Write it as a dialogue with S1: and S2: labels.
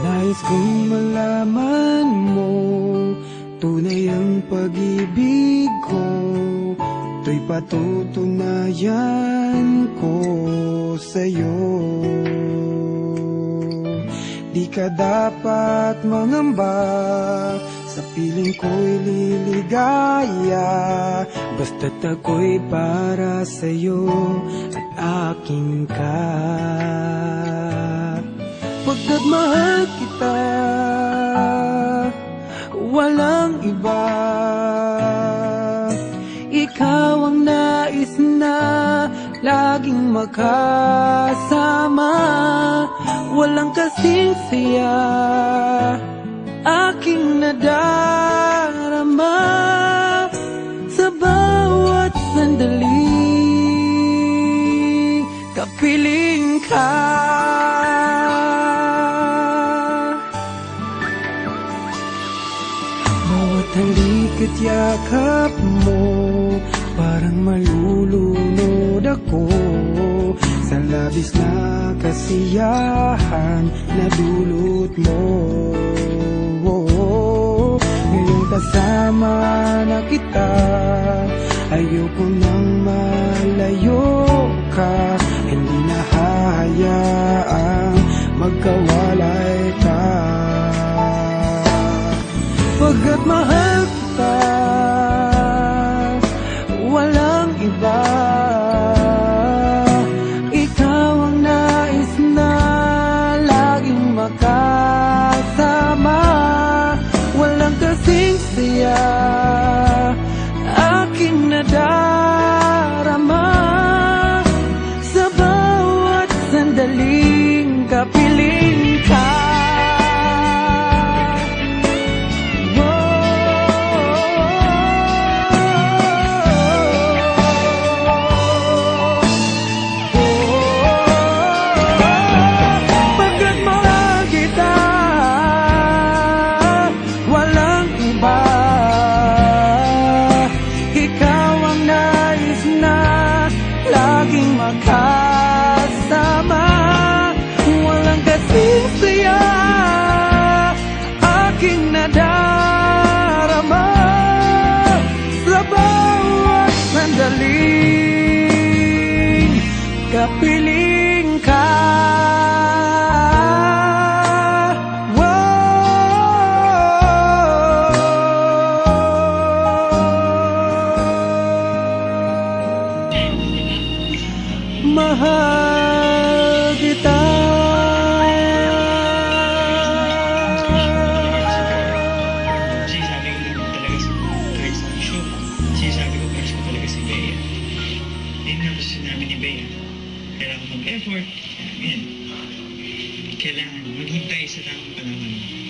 S1: Nais kong malaman mo, tunay ang pag-ibig ko, to'y patutunayan ko sa'yo. Di ka dapat mangamba, sa piling ko'y liligaya, basta't ako'y para sa'yo at aking ka. Pagkat mahal kita, walang iba. Ikaw ang nais na laging makasama, walang kasing saya aking nadarama sa bawat sandaling kapiling ka. Bawat halik at yakap mo, parang malulunod ako sa labis na kasiyahan na dulot mo. Ngayong kasama na kita, ayoko nang malayo ka, hindi na hayaang magkawalay ka. Pagkat mahal kita, walang iba. Ikaw ang nais na laging makasama, walang kasing saya aking nadarama sa bawat sandaling kapiling ka. Makasama, walang kasing saya aking nadarama sa bawat sandaling kapiling ka. Mahal kita.
S2: Sinasabi ko naman talaga kahit sa show, sinasabi ko crush ko talaga si Bea. Hindi na gusto namin ni Bea. Kailangan mag-effort. Kailangan maghintay sa tamang panahon.